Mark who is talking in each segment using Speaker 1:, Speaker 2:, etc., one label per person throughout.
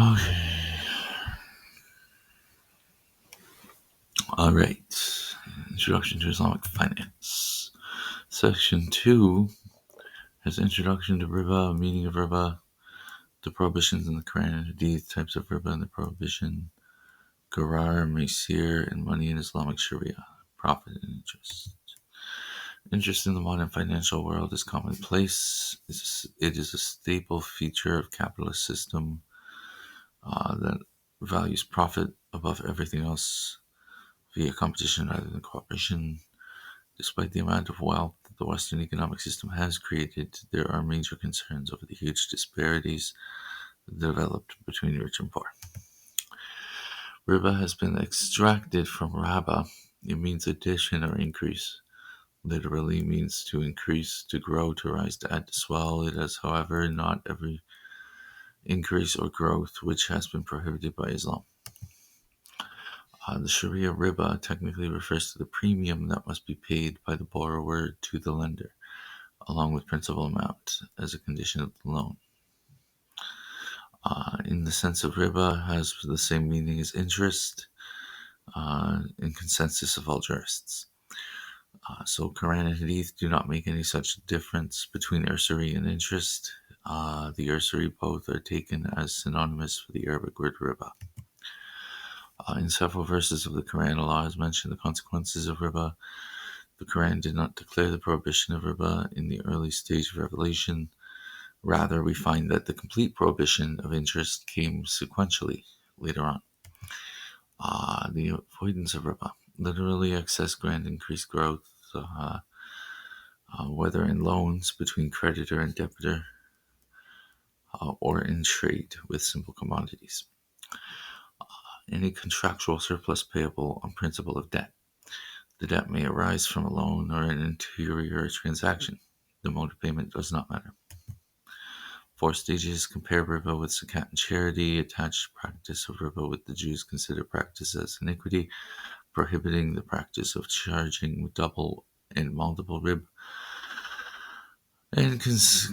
Speaker 1: Okay. All right. Introduction to Islamic Finance. Section 2 has introduction to riba, meaning of riba, the prohibitions in the Quran and Hadith, types of riba and the prohibition, Qarar, Maisir, and money in Islamic Sharia, profit and interest. Interest in the modern financial world is commonplace. It is a staple feature of capitalist system that values profit above everything else via competition rather than cooperation. Despite the amount of wealth that the Western economic system has created, there are major concerns over the huge disparities developed between rich and poor. Riba has been extracted from raba. It means addition or increase. Literally means to increase, to grow, to rise, to add, to swell. It has, however, not every increase or growth which has been prohibited by Islam. The Sharia riba technically refers to the premium that must be paid by the borrower to the lender, along with principal amount, as a condition of the loan. In the sense of riba, has the same meaning as interest in consensus of all jurists. So Quran and Hadith do not make any such difference between usury and interest. The usury both are taken as synonymous for the Arabic word riba. In several verses of the Quran, Allah has mentioned the consequences of riba. The Quran did not declare the prohibition of riba in the early stage of revelation. Rather, we find that the complete prohibition of interest came sequentially later on. The avoidance of riba, literally excess grant, increased growth, whether in loans between creditor and debtor, or in trade with simple commodities. Any contractual surplus payable on principle of debt. The debt may arise from a loan or an interior transaction. The mode of payment does not matter. 4 stages. Compare riba with zakat and charity. Attach practice of riba with the Jews consider practice as iniquity, prohibiting the practice of charging double and multiple riba, and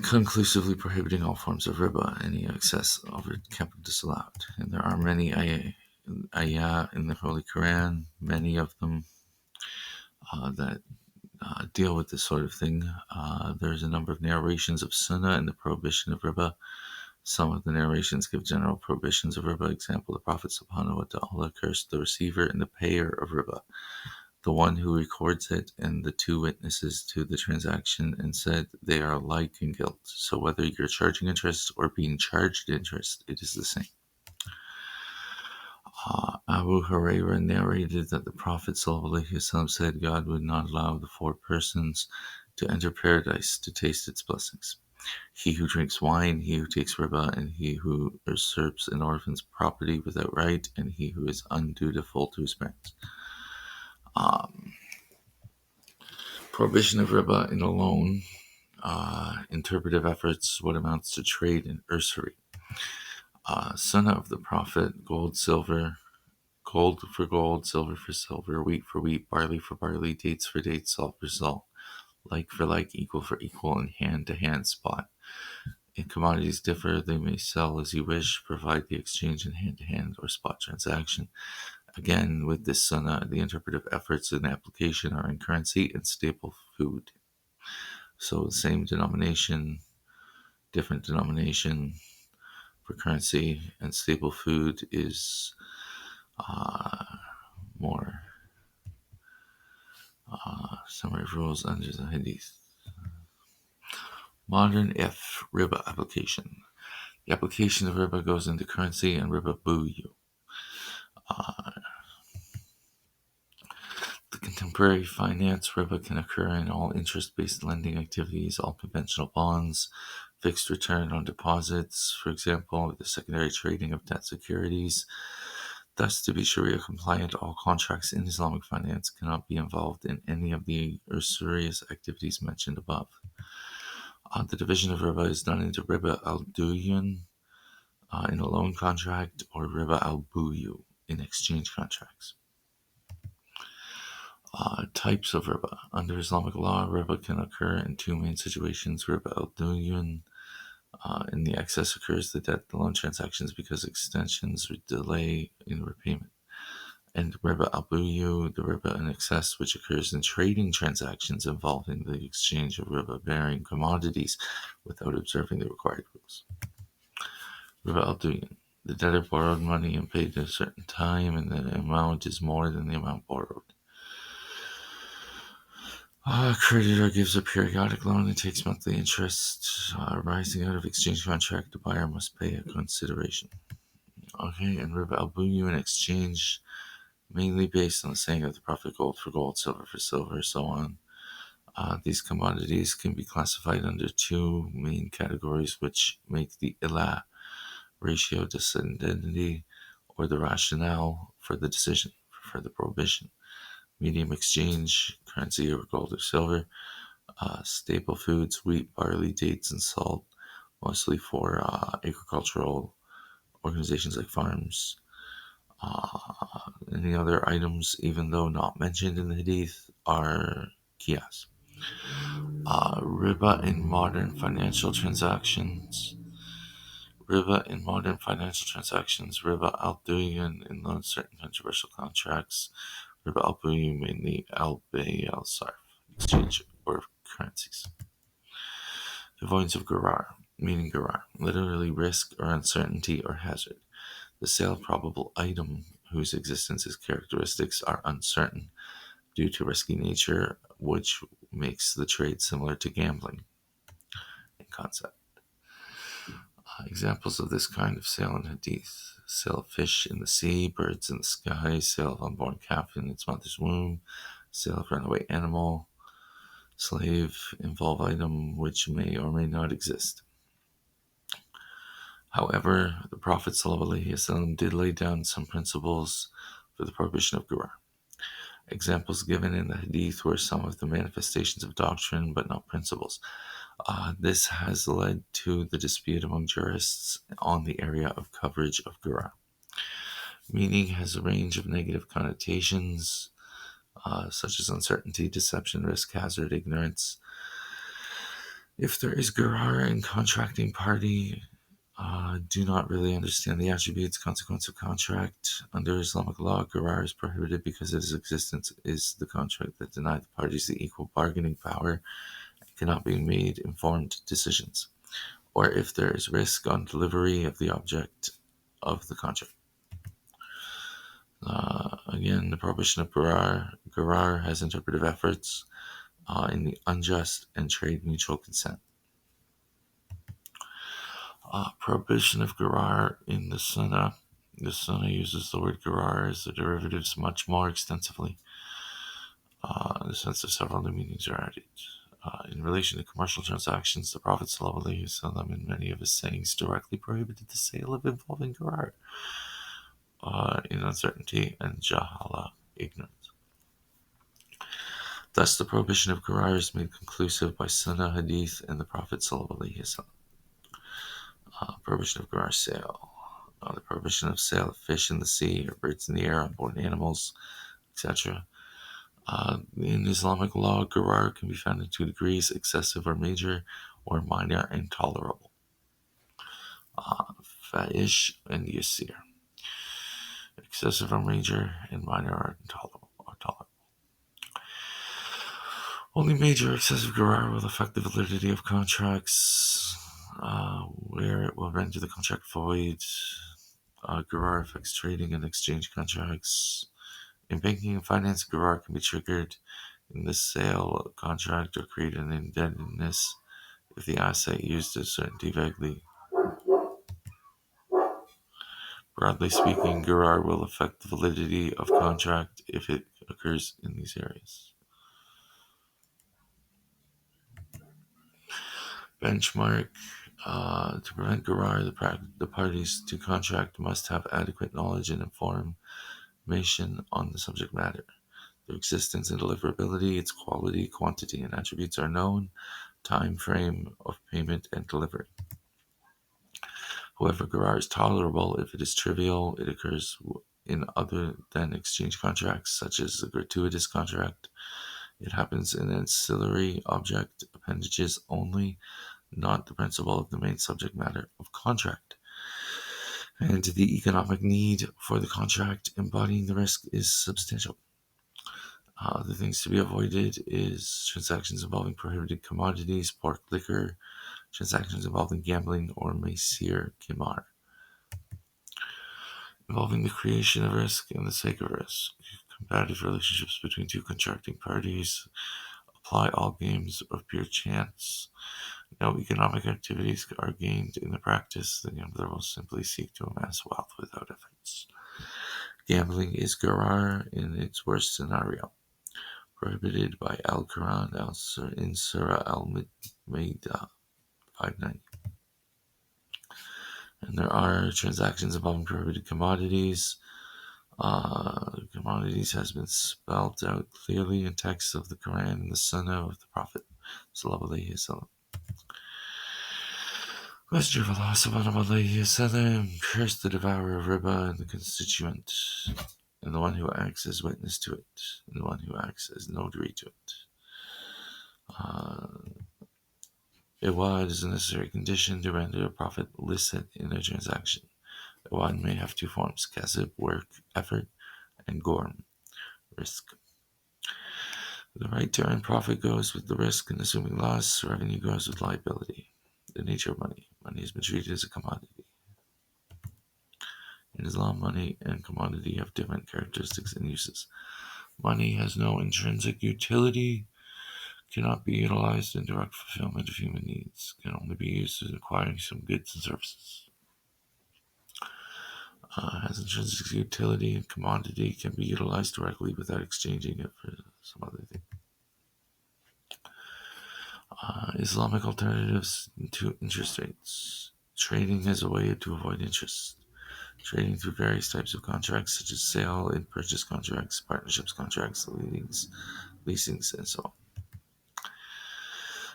Speaker 1: conclusively prohibiting all forms of riba. Any excess over capital disallowed. And there are many ayah in the Holy Quran, many of them that deal with this sort of thing. There's a number of narrations of sunnah and the prohibition of riba. Some of the narrations give general prohibitions of riba. Example, the Prophet subhanahu wa ta'ala cursed the receiver and the payer of riba, the one who records it and the 2 witnesses to the transaction, and said they are alike in guilt. So whether you're charging interest or being charged interest, it is the same. Abu Hurairah narrated that the Prophet ﷺ said God would not allow the 4 persons to enter paradise to taste its blessings. He who drinks wine, he who takes riba, and he who usurps an orphan's property without right, and he who is undutiful to his parents. Prohibition of riba in a loan. Interpretive efforts, what amounts to trade and usury. Sunnah of the Prophet, gold, silver, gold for gold, silver for silver, wheat for wheat, barley for barley, dates for dates, salt for salt, like for like, equal for equal, and hand-to-hand spot. If commodities differ, they may sell as you wish, provide the exchange in hand-to-hand or spot transaction. Again, with this sunnah, the interpretive efforts and application are in currency and staple food. So same denomination, different denomination for currency, and staple food is more summary of rules under the Hadith. Modern riba application. The application of riba goes into currency and riba buyu. The contemporary finance riba can occur in all interest-based lending activities, all conventional bonds, fixed return on deposits, for example, the secondary trading of debt securities. Thus, to be Sharia compliant, all contracts in Islamic finance cannot be involved in any of the usurious activities mentioned above. The division of riba is done into riba al-duyun in a loan contract, or riba al-buyu in exchange contracts. Types of riba. Under Islamic law, riba can occur in 2 main situations: riba al-duyun, In the excess occurs the debt loan transactions because extensions delay in repayment. And riba al-buyu, the riba in excess, which occurs in trading transactions involving the exchange of riba-bearing commodities without observing the required rules. Riba al-duyan, the debtor borrowed money and paid at a certain time, and the amount is more than the amount borrowed. A creditor gives a periodic loan and takes monthly interest arising out of exchange contract. The buyer must pay a consideration. Okay, and riba al-buyu in exchange, mainly based on the saying of the Prophet, gold for gold, silver for silver, so on. These commodities can be classified under two main categories, which make the ilah ratio descendantity, or the rationale for the decision for the prohibition. Medium exchange, currency or gold or silver. Staple foods, wheat, barley, dates, and salt, mostly for agricultural organizations like farms. Any other items, even though not mentioned in the hadith, are qiyas. Riba in modern financial transactions. Riba in modern financial transactions. Riba al-duyan in certain controversial contracts. Riba al-buyu mainly al-bay al-sarf, exchange or currencies. The avoidance of gharar, meaning gharar, literally risk or uncertainty or hazard. The sale of probable item whose existence and characteristics are uncertain due to risky nature, which makes the trade similar to gambling in concept. Examples of this kind of sale in hadith: sale of fish in the sea, birds in the sky, sale of unborn calf in its mother's womb, sale of runaway animal, slave, involve item which may or may not exist. However, the Prophet ﷺ did lay down some principles for the prohibition of gharar. Examples given in the hadith were some of the manifestations of doctrine, but not principles. This has led to the dispute among jurists on the area of coverage of gharar. Meaning has a range of negative connotations, such as uncertainty, deception, risk, hazard, ignorance. If there is gharar in contracting party, do not really understand the attributes, consequence of contract. Under Islamic law, gharar is prohibited because its existence is the contract that denies the parties the equal bargaining power and cannot be made informed decisions, or if there is risk on delivery of the object of the contract. Again, the prohibition of gharar has interpretive efforts in the unjust and trade mutual consent. Prohibition of gharar in the Sunnah. The Sunnah uses the word gharar as the derivatives much more extensively. In the sense of several new meanings are added. In relation to commercial transactions, the Prophet ﷺ in many of his sayings directly prohibited the sale of involving gharar in uncertainty and jahala, ignorance. Thus, the prohibition of gharar is made conclusive by Sunnah, Hadith, and the Prophet ﷺ. Prohibition of gharar sale. The prohibition of sale of fish in the sea or birds in the air, unborn animals, etc. In Islamic law, gharar can be found in two degrees: excessive or major, or minor and tolerable. Fa'ish and yasir. Excessive or major, and minor or intolerable. Only major or excessive gharar will affect the validity of contracts, where it will render the contract void. Gharar affects trading and exchange contracts. In banking and finance, gharar can be triggered in the sale contract or create an indebtedness if the asset used is certainty vaguely. Broadly speaking, gharar will affect the validity of contract if it occurs in these areas. Benchmark. To prevent gharar, the parties to contract must have adequate knowledge and information on the subject matter. Their existence and deliverability, its quality, quantity, and attributes are known, time frame of payment and delivery. However, gharar is tolerable if it is trivial, it occurs in other than exchange contracts, such as a gratuitous contract. It happens in ancillary object appendages only, not the principle of the main subject matter of contract. And the economic need for the contract embodying the risk is substantial. The things to be avoided is transactions involving prohibited commodities, pork liquor, transactions involving gambling or maisir kimar, involving the creation of risk and the sake of risk. Competitive relationships between two contracting parties apply all games of pure chance. No economic activities are gained in the practice. The gambler will simply seek to amass wealth without efforts. Gambling is garar in its worst scenario, prohibited by Al-Quran in Surah Al-Ma'idah 590. And there are transactions involving prohibited commodities. Commodities has been spelled out clearly in texts of the Quran and the Sunnah of the Prophet Sallallahu Alaihi Wasallam. Messenger of Allah Subhanahu Alaihi Wasallam cursed the devourer of riba and the constituent, and the one who acts as witness to it, and the one who acts as notary to it. Iwad is a necessary condition to render a profit licit in a transaction. Iwad may have two forms: kasib, work, effort, and gorm, risk. The right to earn profit goes with the risk in assuming loss. Revenue goes with liability. The nature of money. Money has been treated as a commodity. In Islam, money and commodity have different characteristics and uses. Money has no intrinsic utility, cannot be utilized in direct fulfillment of human needs, can only be used in acquiring some goods and services. Has intrinsic utility, and commodity can be utilized directly without exchanging it for some other thing. Islamic alternatives to interest rates. Trading as a way to avoid interest. Trading through various types of contracts, such as sale and purchase contracts, partnerships contracts, leasings, and so on.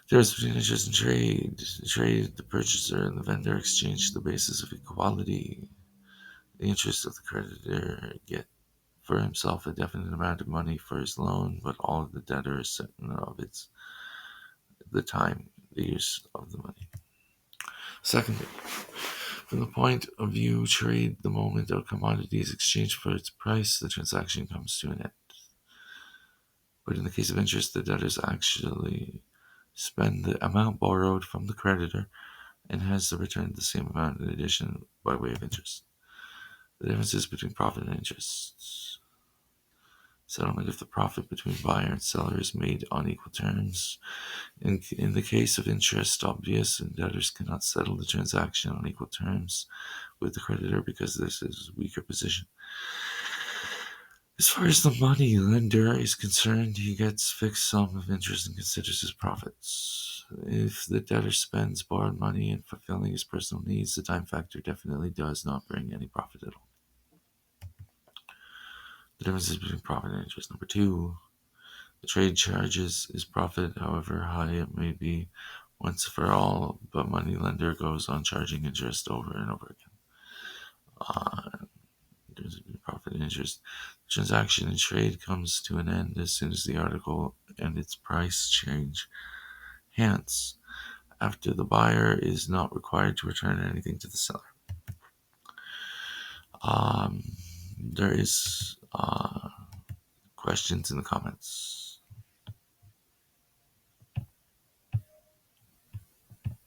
Speaker 1: The difference between interest and trade. Trade, the purchaser and the vendor exchange the basis of equality. The interest of the creditor get for himself a definite amount of money for his loan, but all of the debtor is certain of the time, the use of the money. Secondly, from the point of view trade, the moment a commodity is exchanged for its price, the transaction comes to an end. But in the case of interest, the debtors actually spend the amount borrowed from the creditor and has to return the same amount in addition by way of interest. The differences between profit and interest. Settlement of the profit between buyer and seller is made on equal terms. In the case of interest, obvious, and debtors cannot settle the transaction on equal terms with the creditor because this is a weaker position. As far as the money lender is concerned, he gets fixed sum of interest and considers his profits. If the debtor spends borrowed money in fulfilling his personal needs, the time factor definitely does not bring any profit at all. The differences between profit and interest. Number two, the trade charges is profit, however high it may be, once for all, but money lender goes on charging interest over and over again. Difference between profit and interest. The transaction and trade comes to an end as soon as the article and its price change hands, after the buyer is not required to return anything to the seller. There is questions in the comments.